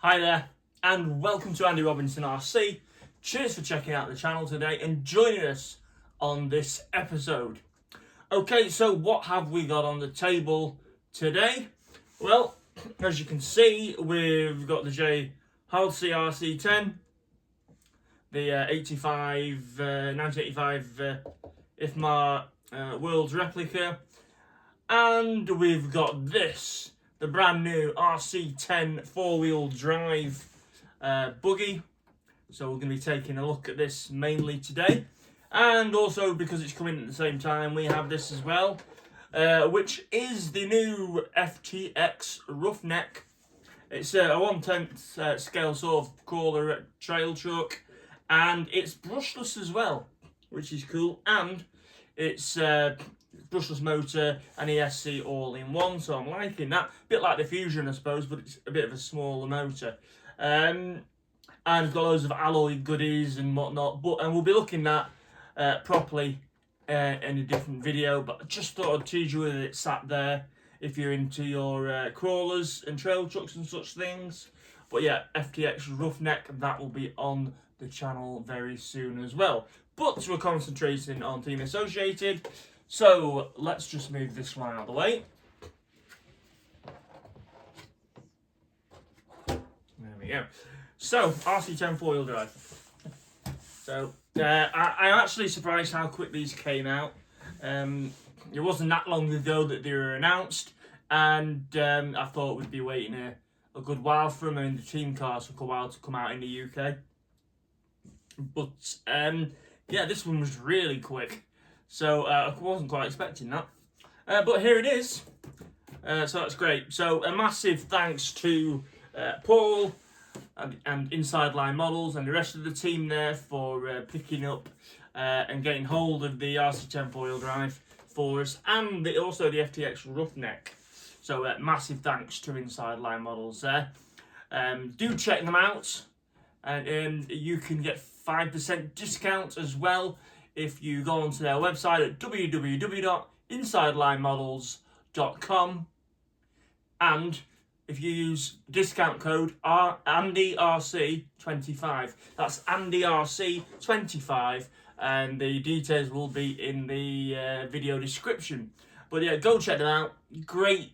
Hi there, and welcome to Andy Robinson RC. Cheers for checking out the channel today and joining us on this episode. Okay, so what have we got on the table today? Well, as you can see, we've got the RC10, the 1985 IFMA World's replica, and we've got this, the brand new RC10 four-wheel drive buggy. So we're going to be taking a look at this mainly today. And also, because it's coming at the same time, we have this as well, which is the new FTX Roughneck. It's a 1/10 scale sort of crawler trail truck, and it's brushless as well, which is cool. And it's brushless motor and ESC all in one, so I'm liking that. A bit like the Fusion, I suppose, but it's a bit of a smaller motor. And it's got loads of alloy goodies and whatnot, and we'll be looking at properly in a different video, but I just thought I'd tease you with it sat there if you're into your crawlers and trail trucks and such things. But yeah, FTX Roughneck, that will be on the channel very soon as well. But we're concentrating on Team Associated, so let's just move this one out of the way. There we go. So, RC10 four-wheel drive. So, I'm actually surprised how quick these came out. It wasn't that long ago that they were announced, and I thought we'd be waiting a good while for them. I mean, the team cars took a while to come out in the UK. But, yeah, this one was really quick. So, I wasn't quite expecting that. But here it is. So that's great. So, a massive thanks to Paul and Inside Line Models and the rest of the team there for picking up and getting hold of the RC10 four-wheel drive for us, and also the FTX Roughneck. So massive thanks to Inside Line Models there. Do check them out, and you can get 5% discount as well if you go onto their website at www.insidelinemodels.com, and if you use discount code ANDYRC25, that's ANDYRC25, and the details will be in the video description. But yeah, go check them out. Great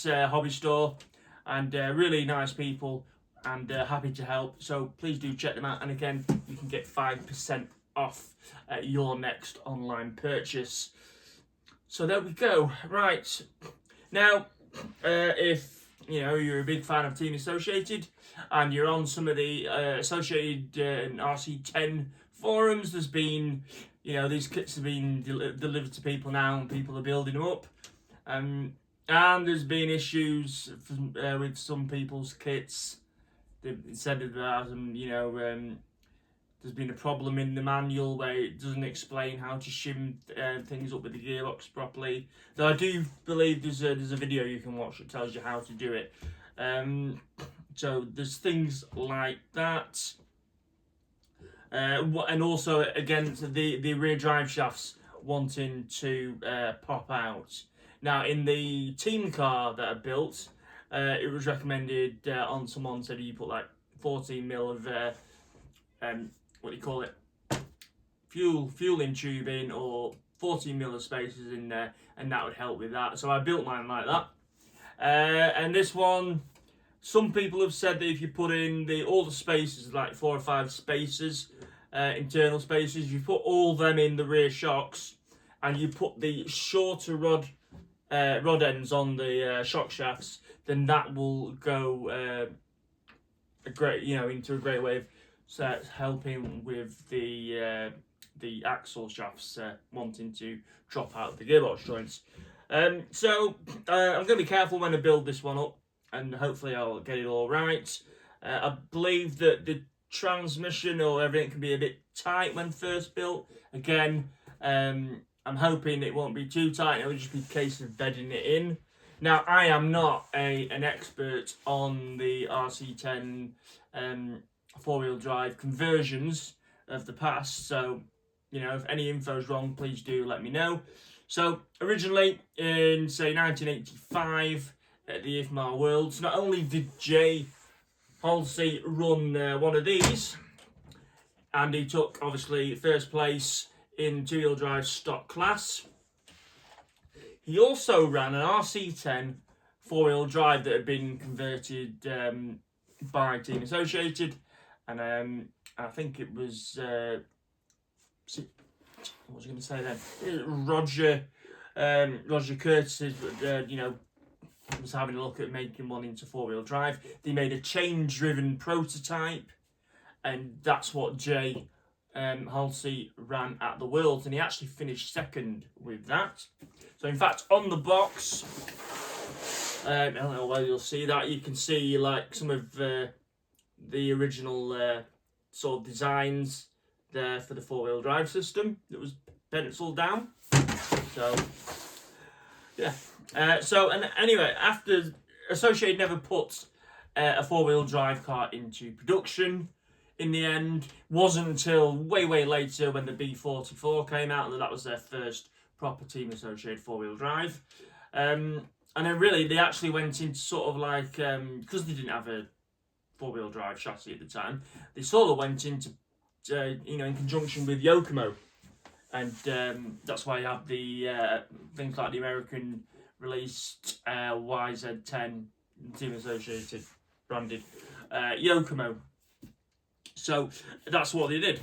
hobby store, and really nice people, and happy to help. So please do check them out. And again, you can get 5% off your next online purchase. So there we go. Right now, if you're a big fan of Team Associated and you're on some of the Associated and RC10 forums, there's been, these kits have been delivered to people now, and people are building them up. And there's been issues with some people's kits. They've said about them, there's been a problem in the manual where it doesn't explain how to shim things up with the gearbox properly. Though I do believe there's a video you can watch that tells you how to do it. So there's things like that. And also, again, the rear drive shafts wanting to pop out. Now, in the team car that I built, it was recommended on someone said you put like 14 mil of fueling tube in, or 14 mil of spaces in there, and that would help with that. So I built mine like that. And this one, some people have said that if you put in all the spaces, like 4 or 5 spaces, internal spaces, you put all them in the rear shocks, and you put the shorter rod ends on the shock shafts, then that will go into a great way of helping with the axle shafts wanting to drop out of the gearbox joints. So I'm going to be careful when I build this one up, and hopefully I'll get it all right. I believe that the transmission or everything can be a bit tight when first built. Again, I'm hoping it won't be too tight. It'll just be a case of bedding it in. Now, I am not an expert on the RC10 four-wheel drive conversions of the past, so if any info is wrong, please do let me know. So originally in, say, 1985 at the IFMA Worlds, not only did Halsey run one of these, and he took obviously first place in two-wheel drive stock class. He also ran an RC10 four-wheel drive that had been converted by Team Associated, and I think it was what was I going to say then? Roger Curtis, you know, was having a look at making one into four-wheel drive. They made a chain-driven prototype, and that's what Jay Halsey ran at the Worlds, and he actually finished second with that. So in fact, on the box, I don't know whether you'll see that, you can see like some of the original sort of designs there for the four-wheel drive system that was penciled down. So yeah. And anyway, after Associated never put a four-wheel drive car into production in the end. Wasn't until way later when the B44 came out that was their first proper Team Associated four-wheel drive. And then really they actually went into sort of like, because they didn't have a four-wheel drive chassis at the time, they sort of went into, you know, in conjunction with Yokomo. And that's why you have the things like the American released YZ10 Team Associated branded Yokomo. So that's what they did.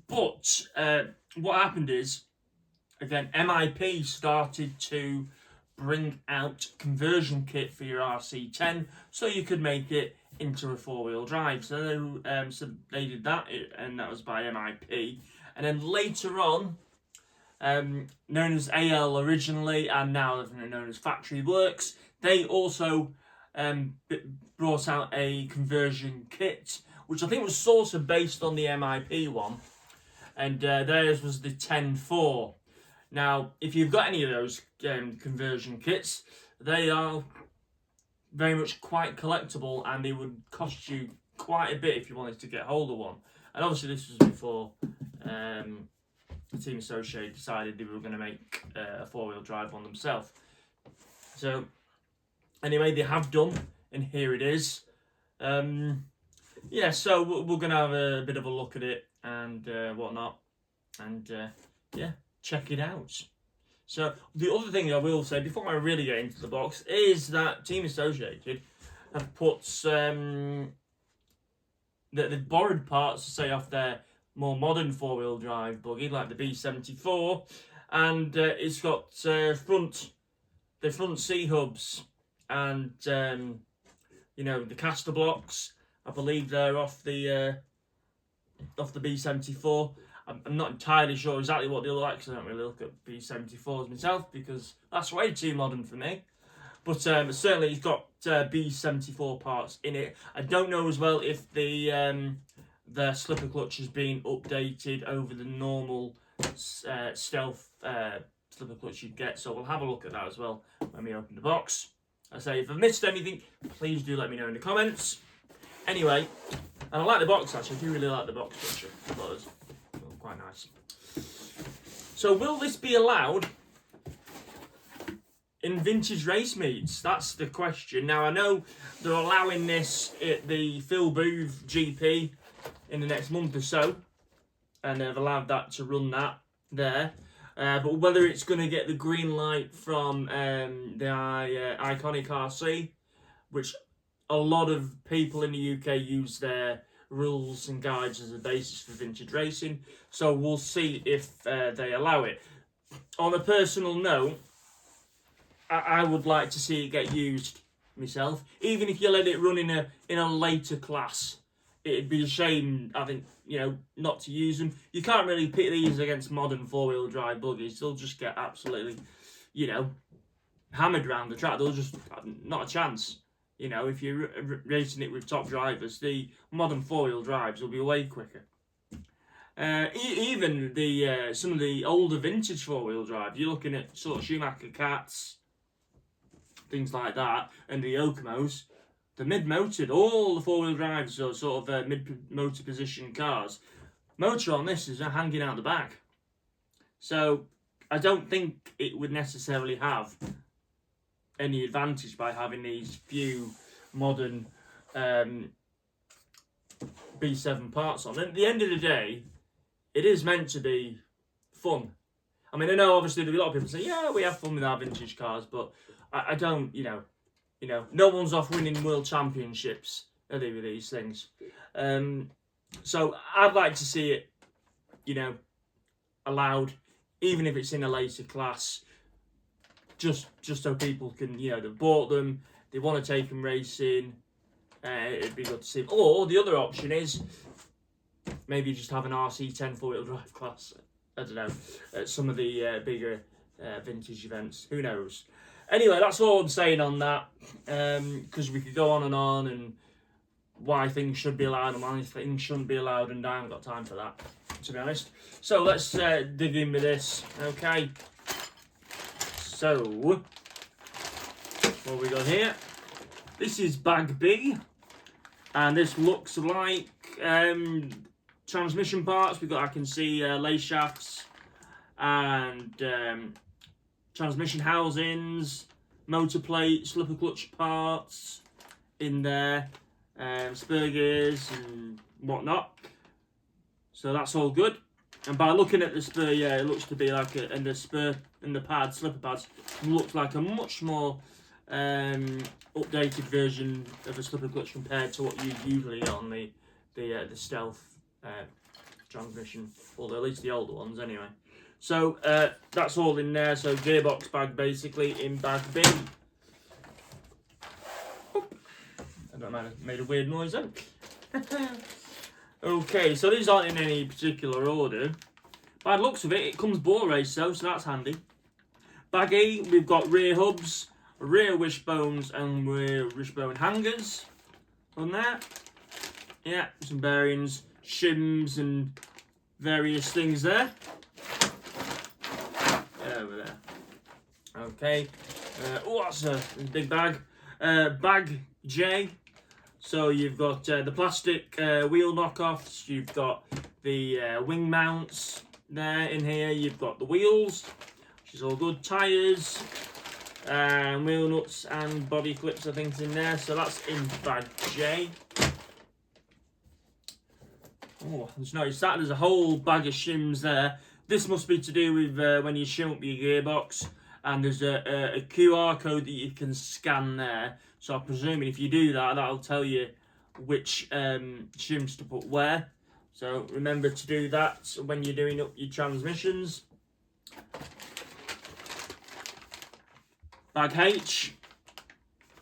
But what happened is, again, MIP started to bring out conversion kit for your RC10 so you could make it into a four-wheel drive. So they did that, and that was by MIP. And then later on, known as AL originally, and now known as Factory Works, they also brought out a conversion kit, which I think was sort of based on the MIP one, and theirs was the 10.4. Now, if you've got any of those conversion kits, they are very much quite collectible, and they would cost you quite a bit if you wanted to get hold of one. And obviously this was before the Team Associated decided they were going to make a four-wheel drive one themselves. So anyway, they have done, and here it is. Yeah, so we're going to have a bit of a look at it and whatnot, and yeah, check it out. So the other thing I will say before I really get into the box is that Team Associated have put they've borrowed parts, say, off their more modern four-wheel drive buggy like the B74, and it's got the front C hubs and you know, the caster blocks. I believe they're off the B74. I'm not entirely sure exactly what they look like because I don't really look at B74s myself because that's way too modern for me. But certainly it's got B74 parts in it. I don't know as well if the slipper clutch has been updated over the normal stealth slipper clutch you'd get. So we'll have a look at that as well when we open the box. I say, if I've missed anything, please do let me know in the comments. Anyway, and I like the box actually. I do really like the box picture. I thought it was quite nice. So will this be allowed in vintage race meets? That's the question. Now I know they're allowing this at the Phil Booth GP in the next month or so, and they've allowed that to run that there. But whether it's going to get the green light from the Iconic RC, which a lot of people in the UK use their rules and guides as a basis for vintage racing, so we'll see if they allow it. On a personal note, I would like to see it get used myself, even if you let it run in a later class. It'd be a shame, I think, you know, not to use them. You can't really pit these against modern four-wheel drive buggies. They'll just get absolutely, you know, hammered around the track. They'll just not a chance. You know, if you're racing it with top drivers, the modern four-wheel drives will be way quicker. Even the some of the older vintage four-wheel drive, you're looking at sort of Schumacher Cats, things like that, and the Yokomos. The mid-motored, all the four-wheel drives are sort of mid-motor position cars. Motor on this is hanging out the back. So I don't think it would necessarily have any advantage by having these few modern B7 parts on. And at the end of the day, it is meant to be fun. I mean, I know obviously there'll be a lot of people say, yeah, we have fun with our vintage cars, but I don't, you know, no one's off winning world championships, are they, with these things? So I'd like to see it, you know, allowed, even if it's in a later class, just so people can, you know, they've bought them, they want to take them racing, it'd be good to see. Or the other option is maybe just have an RC10 four-wheel drive class. I don't know, at some of the bigger vintage events. Who knows? Anyway, that's all I'm saying on that, because we could go on and why things should be allowed and why things shouldn't be allowed, and I haven't got time for that, to be honest. So let's dig in with this, okay? So, what we got here? This is bag B, and this looks like transmission parts. I can see lay shafts and transmission housings, motor plate, slipper clutch parts in there, spur gears and whatnot. So that's all good. And by looking at the spur, yeah, it looks to be like and the spur and the pads, slipper pads, looks like a much more updated version of a slipper clutch compared to what you usually get on the Stealth transmission, although at least the older ones anyway. So that's all in there. So gearbox bag basically in bag B. Oop. I don't know, I made a weird noise then. Okay, so these aren't in any particular order. By the looks of it, it comes ball race though, so that's handy. Bag A, we've got rear hubs, rear wishbones and rear wishbone hangers on that. Yeah, some bearings, shims and various things there. Over there. Okay. Oh, that's a big bag. Bag J. So you've got the plastic wheel knockoffs. You've got the wing mounts there in here. You've got the wheels, which is all good. Tyres, wheel nuts and body clips, I think, is in there. So that's in bag J. Oh, I just noticed that there's a whole bag of shims there. This must be to do with when you shim up your gearbox, and there's a QR code that you can scan there. So I'm presuming if you do that, that'll tell you which shims to put where. So remember to do that when you're doing up your transmissions. Bag H.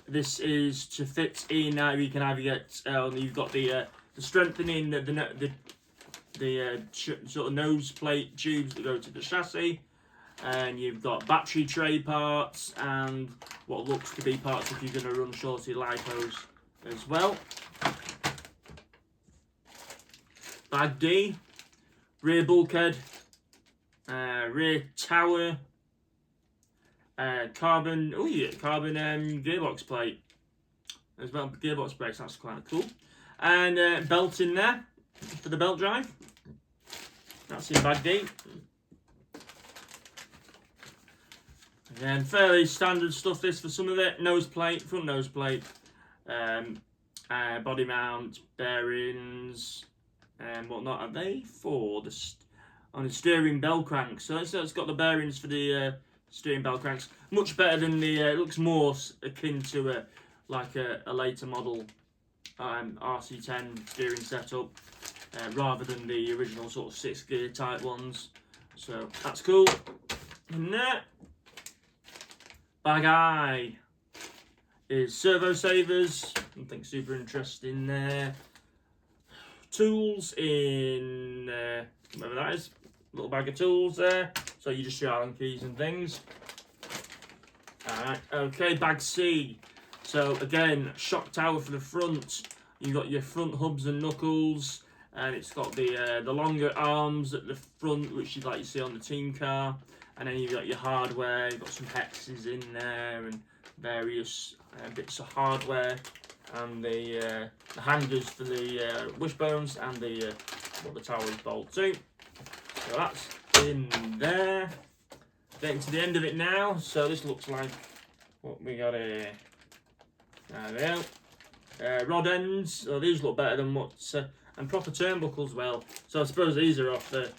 This is to fit in. You can either get you've got the strengthening, the sort of nose plate tubes that go to the chassis, and you've got battery tray parts and what looks to be parts if you're going to run shorty lipos as well. Bag D, rear bulkhead, rear tower, carbon gearbox plate as well, gearbox brakes, that's quite cool, and belt in there for the belt drive. That's in bag D. Again, fairly standard stuff this for some of it. Nose plate, front nose plate, body mount, bearings, and whatnot. Are they for the on the steering bell cranks? So it's got the bearings for the steering bell cranks. Much better than the. It looks more akin to like a later model RC10 steering setup, rather than the original sort of 6-gear type ones. So that's cool. And that. Bag I is servo savers, nothing super interesting there. Tools in, whatever that is, little bag of tools there, so you just your Allen keys and things. Alright, okay, bag C. So again, shock tower for the front, you've got your front hubs and knuckles, and it's got the longer arms at the front, which is like you see on the team car. And then you've got your hardware, you've got some hexes in there and various bits of hardware, and the hangers for the wishbones and what the towers bolt to. So that's in there. Getting to the end of it now. So this looks like what we got here. There we go. rod ends. Oh, these look better than what's and proper turnbuckles. Well, so I suppose these are off a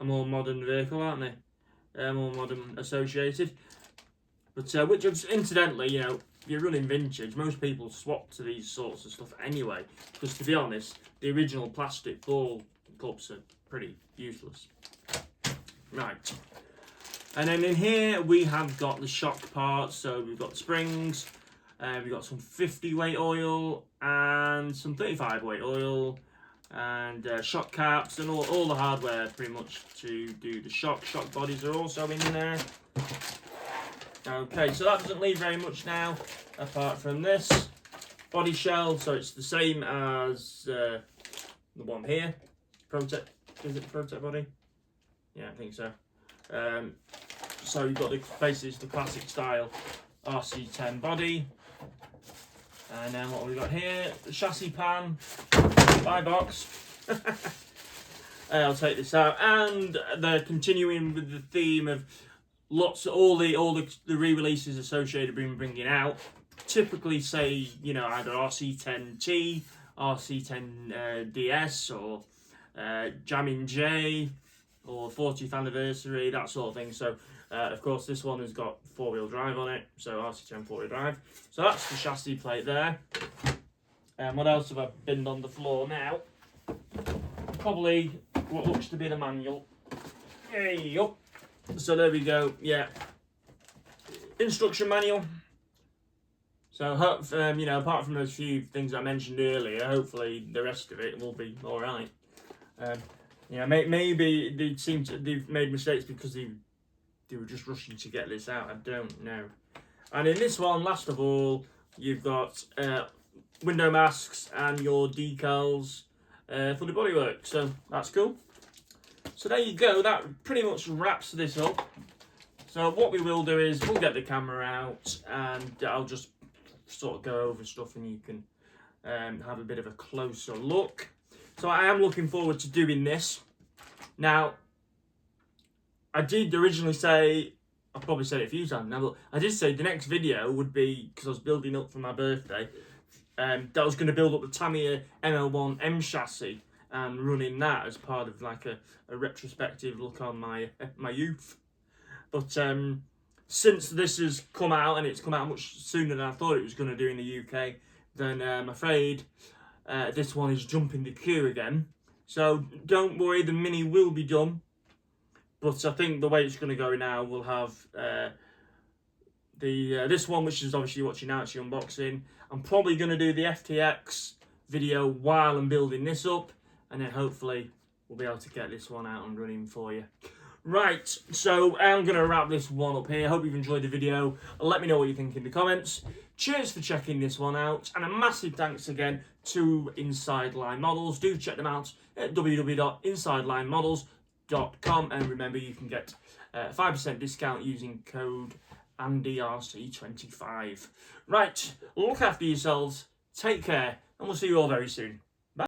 more modern vehicle, aren't they? More modern Associated. But which incidentally, you know, if you're running vintage, most people swap to these sorts of stuff anyway. Because to be honest, the original plastic ball cups are pretty useless. Right. And then in here we have got the shock parts. So we've got springs, we've got some 50 weight oil and some 35 weight oil, and shock caps and all the hardware pretty much to do the shock. Shock bodies are also in there. Okay, so that doesn't leave very much now apart from this body shell. So it's the same as the one here. Protect, is it Protect body? Yeah, I think so. So you've got basically the classic style RC10 body. And then what have we got here? The chassis pan, buy box. I'll take this out, and they're continuing with the theme of all the re-releases Associated been bringing out. Typically, say, you know, either RC10T, RC10 DS, or Jammin' J, or 40th anniversary, that sort of thing. So of course this one has got 4-wheel drive on it, so RC10 4-wheel drive. So that's the chassis plate there. And what else have I binned on the floor now? Probably what looks to be the manual. Hey up. So there we go. Yeah, instruction manual. So you know, apart from those few things I mentioned earlier, hopefully the rest of it will be all right. Yeah, maybe they've made mistakes because they were just rushing to get this out. I don't know. And in this one, last of all, you've got window masks and your decals for the bodywork. So that's cool. So there you go. That pretty much wraps this up. So what we will do is we'll get the camera out and I'll just sort of go over stuff and you can have a bit of a closer look. So I am looking forward to doing this. Now, I did originally say, I've probably said it a few times now, but I did say the next video would be, because I was building up for my birthday, that I was going to build up the Tamiya ML1 M chassis and running that as part of like a retrospective look on my youth. But since this has come out, and it's come out much sooner than I thought it was going to do in the UK, then I'm afraid this one is jumping the queue again. So don't worry, the Mini will be done. But I think the way it's going to go now, we'll have this one, which is obviously what you're now actually unboxing. I'm probably going to do the FTX video while I'm building this up, and then hopefully we'll be able to get this one out and running for you. Right, so I'm going to wrap this one up here. Hope you've enjoyed the video. Let me know what you think in the comments. Cheers for checking this one out, and a massive thanks again to Inside Line Models. Do check them out at www.insidelinemodels.com, and remember you can get a 5% discount using code AndyRC25. Right, look after yourselves, take care, and we'll see you all very soon.